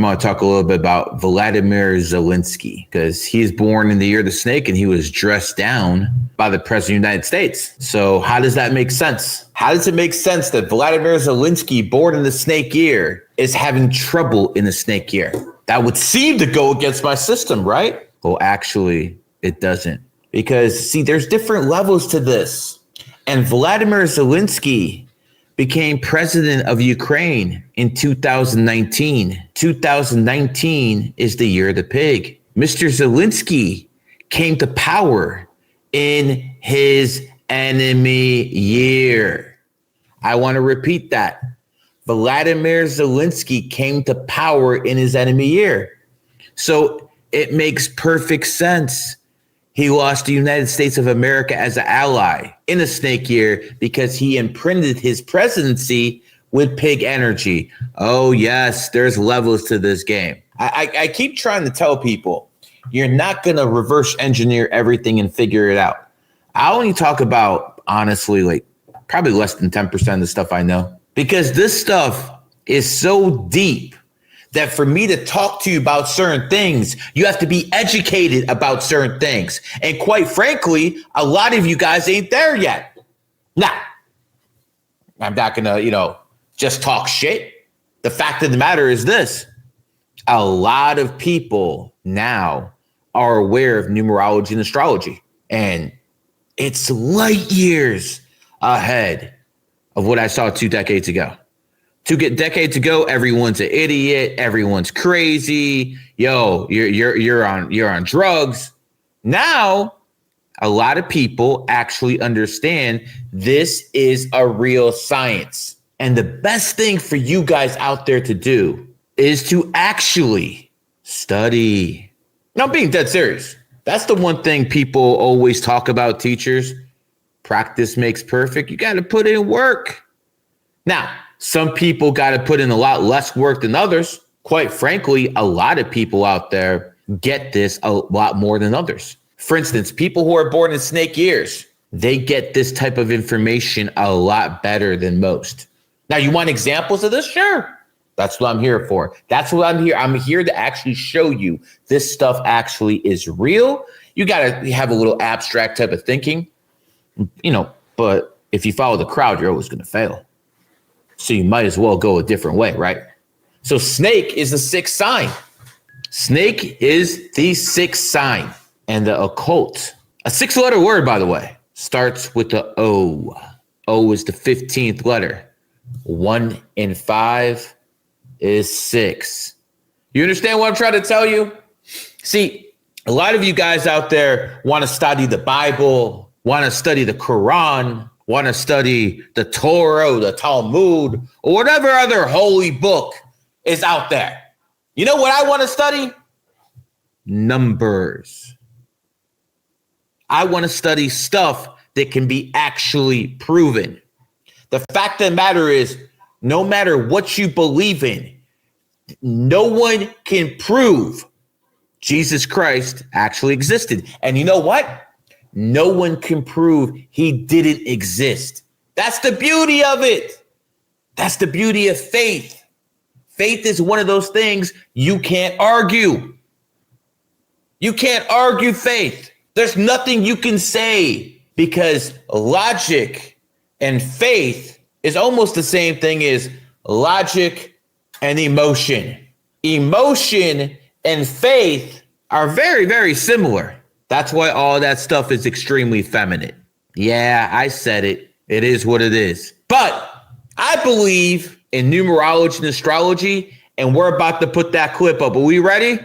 I'm going to talk a little bit about Vladimir Zelensky, because he's born in the year of the snake and he was dressed down by the president of the United States. So how does that make sense? How does it make sense that Vladimir Zelensky, born in the snake year, is having trouble in the snake year? That would seem to go against my system, right? Well, actually, it doesn't. Because, see, there's different levels to this. And Vladimir Zelensky became president of Ukraine in 2019. 2019 is the year of the pig. Mr. Zelensky came to power in his enemy year. I want to repeat that. Vladimir Zelensky came to power in his enemy year. So it makes perfect sense. He lost the United States of America as an ally in a snake year because he imprinted his presidency with pig energy. Oh, yes, there's levels to this game. I keep trying to tell people, you're not going to reverse engineer everything and figure it out. I only talk about, honestly, like probably less than 10% of the stuff I know, because this stuff is so deep that for me to talk to you about certain things, you have to be educated about certain things. And quite frankly, a lot of you guys ain't there yet. Now, I'm not gonna, just talk shit. The fact of the matter is this. A lot of people now are aware of numerology and astrology. And it's light years ahead of what I saw 2 decades ago. 2 decades ago, everyone's an idiot. Everyone's crazy. Yo, you're on drugs. Now, a lot of people actually understand this is a real science. And the best thing for you guys out there to do is to actually study. Now, I'm being dead serious. That's the one thing people always talk about, teachers. Practice makes perfect. You got to put in work. Now, some people got to put in a lot less work than others. Quite frankly, a lot of people out there get this a lot more than others. For instance, people who are born in snake years, they get this type of information a lot better than most. Now, you want examples of this? Sure. That's what I'm here for. That's what I'm here. I'm here to actually show you this stuff actually is real. You got to have a little abstract type of thinking, but if you follow the crowd, you're always going to fail. So you might as well go a different way, right? So snake is the 6th sign. Snake is the 6th sign. And the occult, a 6-letter word, by the way, starts with the O. O is the 15th letter. 1 and 5 is 6. You understand what I'm trying to tell you? See, a lot of you guys out there want to study the Bible, want to study the Quran, want to study the Torah, the Talmud, or whatever other holy book is out there. You know what I want to study? Numbers. I want to study stuff that can be actually proven. The fact of the matter is, no matter what you believe in, no one can prove Jesus Christ actually existed. And you know what? No one can prove he didn't exist. That's the beauty of it. That's the beauty of faith. Faith is one of those things you can't argue. You can't argue faith. There's nothing you can say, because logic and faith is almost the same thing as logic and emotion. Emotion and faith are very, very similar. That's why all that stuff is extremely feminine. Yeah, I said it. It is what it is. But I believe in numerology and astrology, and we're about to put that clip up. Are we ready?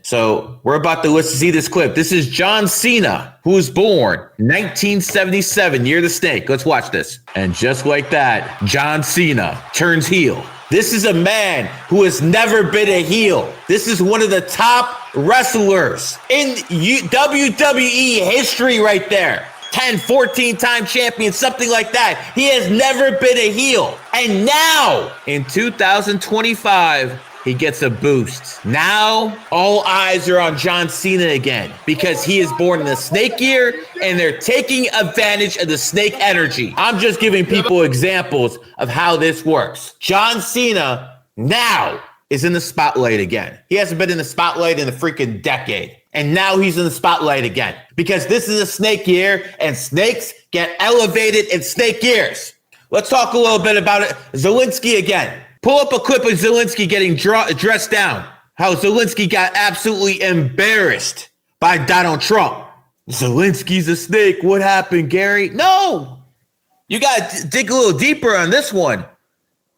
So we're about to see this clip. This is John Cena, who was born 1977, year of the snake. Let's watch this. And just like that, John Cena turns heel. This is a man who has never been a heel. This is one of the top wrestlers in WWE history right there. 10, 14-time champion, something like that. He has never been a heel. And now, in 2025, he gets a boost. Now, all eyes are on John Cena again, because he is born in the snake year and they're taking advantage of the snake energy. I'm just giving people examples of how this works. John Cena now is in the spotlight again. He hasn't been in the spotlight in a freaking decade. And now he's in the spotlight again because this is a snake year and snakes get elevated in snake years. Let's talk a little bit about it. Zelensky again. Pull up a clip of Zelensky getting dressed down. How Zelensky got absolutely embarrassed by Donald Trump. Zelensky's a snake. What happened, Gary? No. You got to dig a little deeper on this one.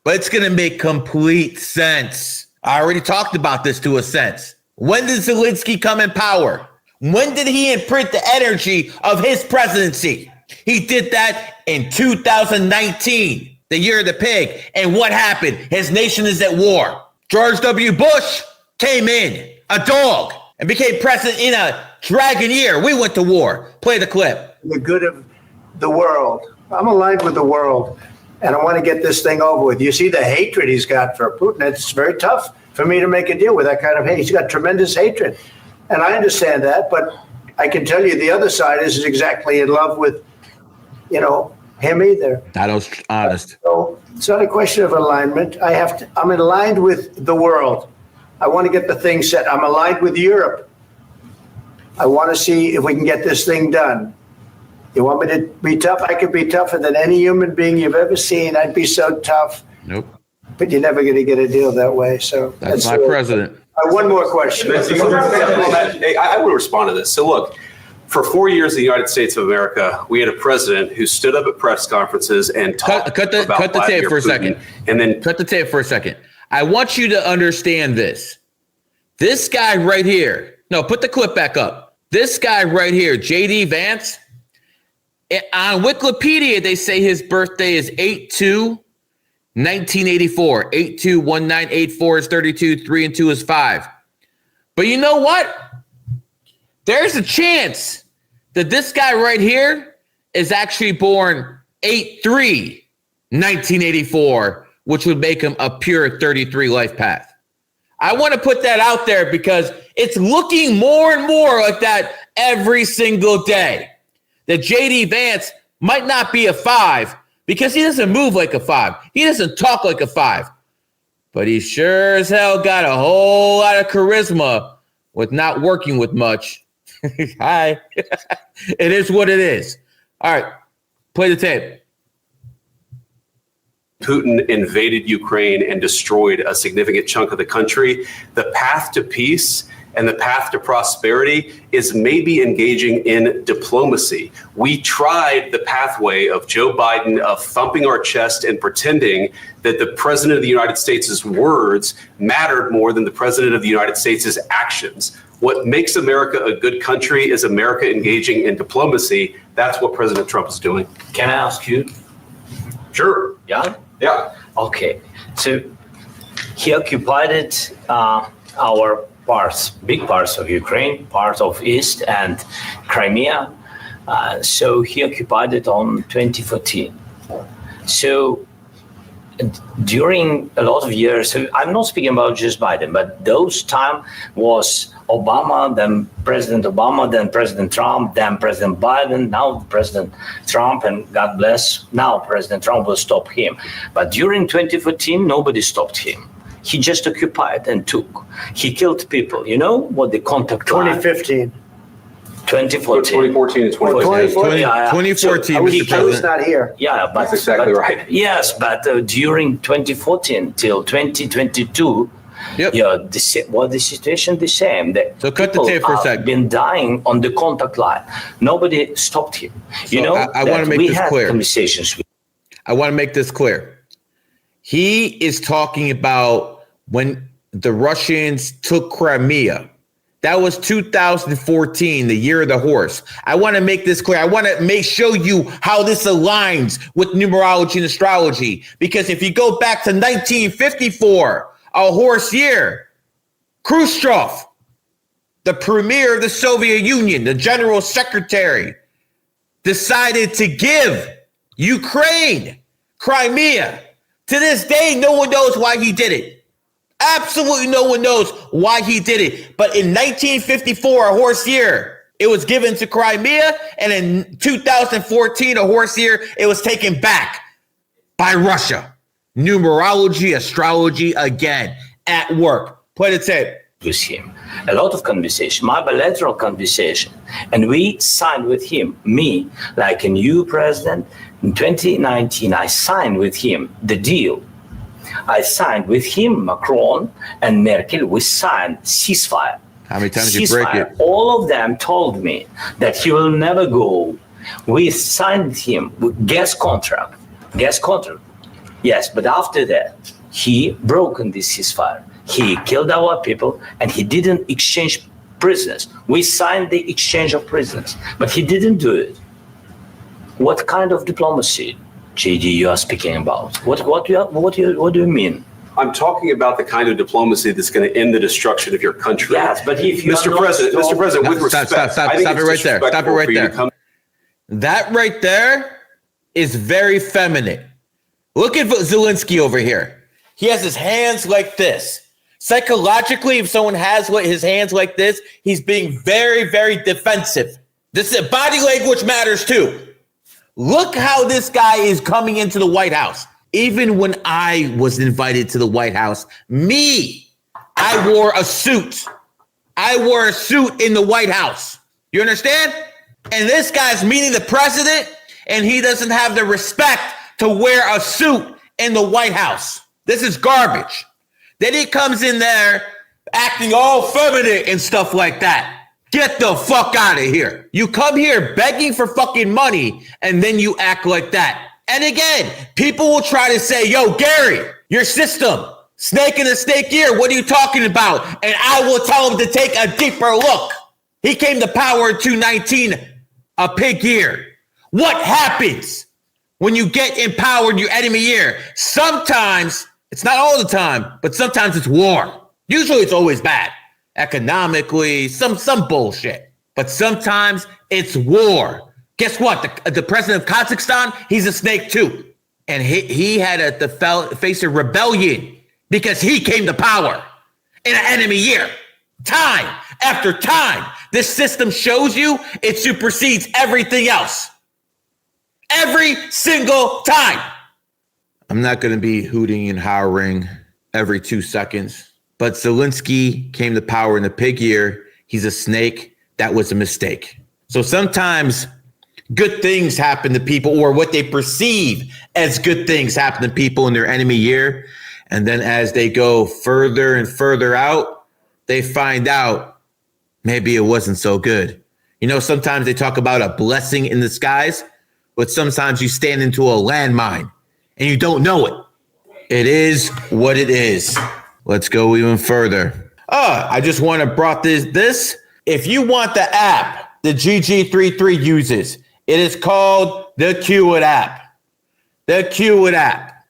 But it's going to make complete sense. I already talked about this to a sense. When did Zelensky come in power? When did he imprint the energy of his presidency? He did that in 2019, the year of the pig. And what happened? His nation is at war. George W. Bush came in, a dog, and became president in a dragon year. We went to war. Play the clip. The good of the world. I'm aligned with the world. And I want to get this thing over with. You see the hatred he's got for Putin. It's very tough for me to make a deal with that kind of hate. He's got tremendous hatred. And I understand that, but I can tell you the other side is exactly in love with, him either. That was honest. So it's not a question of alignment. I'm aligned with the world. I want to get the thing set. I'm aligned with Europe. I want to see if we can get this thing done. You want me to be tough? I could be tougher than any human being you've ever seen. I'd be so tough. Nope. But you're never going to get a deal that way. So that's my president. One more question. I would respond to this. So look, for 4 years in the United States of America, we had a president who stood up at press conferences and talked cut the tape for a second. And then cut the tape for a second. I want you to understand this. This guy right here. No, put the clip back up. This guy right here, J.D. Vance. On Wikipedia, they say his birthday is 8/2/1984. 8/2/1984 is 32. 3 and 2 is 5. But you know what? There's a chance that this guy right here is actually born 8/3/1984, which would make him a pure 33 life path. I want to put that out there because it's looking more and more like that every single day. That J.D. Vance might not be a 5 because he doesn't move like a 5. He doesn't talk like a 5. But he sure as hell got a whole lot of charisma with not working with much. Hi. It is what it is. All right. Play the tape. Putin invaded Ukraine and destroyed a significant chunk of the country. The path to peace and the path to prosperity is maybe engaging in diplomacy. We tried the pathway of Joe Biden of thumping our chest and pretending that the president of the United States' words mattered more than the president of the United States' actions. What makes America a good country is America engaging in diplomacy. That's what President Trump is doing. Can I ask you? Sure. Yeah? Yeah. Okay. So he occupied our big parts of Ukraine, part of East and Crimea. So he occupied it on 2014. So during a lot of years, so I'm not speaking about just Biden, but those time was Obama, then President Obama, then President Trump, then President Biden, now President Trump, and God bless, now President Trump will stop him. But during 2014, nobody stopped him. He just occupied and took. He killed people. You know what the contact 2015. 2014. 2014 and 2014. 2014, I was not here. Yeah, but that's exactly right. Yes, but during 2014 till 2022, yep. The situation the same. So cut the tape for a second. Been dying on the contact line. Nobody stopped him. So I want to make this clear. Conversations with. I want to make this clear. He is talking about when the Russians took Crimea. That was 2014, the year of the horse. I want to make this clear. I want to show you how this aligns with numerology and astrology. Because if you go back to 1954, a horse year, Khrushchev, the premier of the Soviet Union, the general secretary, decided to give Ukraine Crimea. To this day, no one knows why he did it. Absolutely no one knows why he did it. But in 1954, a horse year, it was given to Crimea. And in 2014, a horse year, it was taken back by Russia. numerology, astrology again at work. Play the tape. With him, a lot of conversation, my bilateral conversation, and we signed with him, me, like a new president. In 2019, I signed with him the deal. I signed with him, Macron and Merkel, we signed ceasefire. How many times did you break it? All of them told me that he will never go. We signed him with gas contract. Yes, but after that, he broken this ceasefire. He killed our people and he didn't exchange prisoners. We signed the exchange of prisoners, but he didn't do it. What kind of diplomacy, GG, you are speaking about? What do you mean? I'm talking about the kind of diplomacy that's going to end the destruction of your country. Yes, but if you Mr. President, with respect, stop it right there. Stop it right there. That right there is very feminine. Look at Zelensky over here. He has his hands like this. Psychologically, if someone has his hands like this, he's being very, very defensive. This body language matters too. Look how this guy is coming into the White House. Even when I was invited to the White House, I wore a suit. I wore a suit in the White House. You understand? And this guy's meeting the president, and he doesn't have the respect to wear a suit in the White House. This is garbage. Then he comes in there acting all feminine and stuff like that. Get the fuck out of here. You come here begging for fucking money, and then you act like that. And again, people will try to say, yo, Gary, your system, snake in a snake ear, what are you talking about? And I will tell him to take a deeper look. He came to power in 2019, a pig year. What happens when you get in power in your enemy year? Sometimes, it's not all the time, but sometimes it's war. Usually it's always bad. Economically, some bullshit. But sometimes it's war. Guess what? The president of Kazakhstan, he's a snake too. And he had to face a rebellion because he came to power in an enemy year. Time after time. This system shows you it supersedes everything else. Every single time. I'm not going to be hooting and howling every 2 seconds, but Zelensky came to power in the pig year. He's a snake. That was a mistake. So sometimes good things happen to people, or what they perceive as good things happen to people in their enemy year. And then as they go further and further out, they find out maybe it wasn't so good. You know, sometimes they talk about a blessing in disguise, but sometimes you stand into a landmine and you don't know it. It is what it is. Let's go even further. I just want to brought this. If you want the app the GG33 uses, it is called the Q-It app. The Q-It app.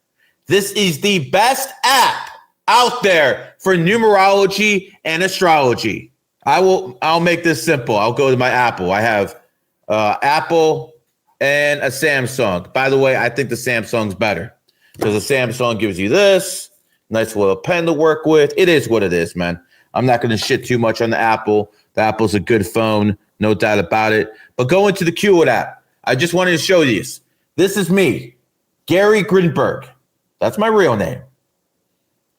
This is the best app out there for numerology and astrology. I'll make this simple. I'll go to my Apple. I have Apple and a Samsung. By the way, I think the Samsung's better because the Samsung gives you this nice little pen to work with. It is what it is, man. I'm not going to shit too much on the Apple. The Apple's a good phone, no doubt about it. But go into the Q-It app. I just wanted to show you this. This is me, Gary Grinberg. That's my real name.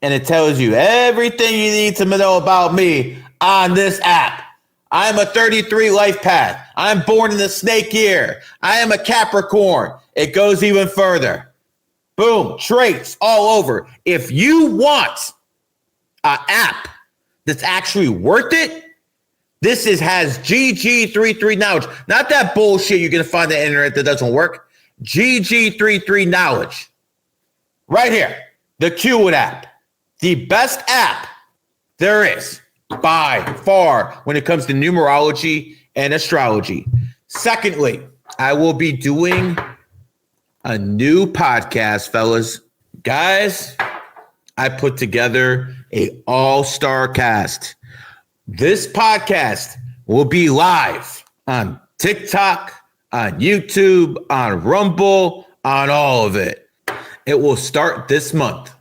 And it tells you everything you need to know about me on this app. I'm a 33 Lifepath. I'm born in the snake year. I am a Capricorn. It goes even further. Boom, traits all over. If you want an app that's actually worth it, this has GG33 Knowledge. Not that bullshit you're going to find on the internet that doesn't work. GG33 Knowledge. Right here. The Q-It app. The best app there is by far when it comes to numerology and astrology. Secondly, I will be doing a new podcast, fellas. Guys, I put together an all-star cast. This podcast will be live on TikTok, on YouTube, on Rumble, on all of it. It will start this month.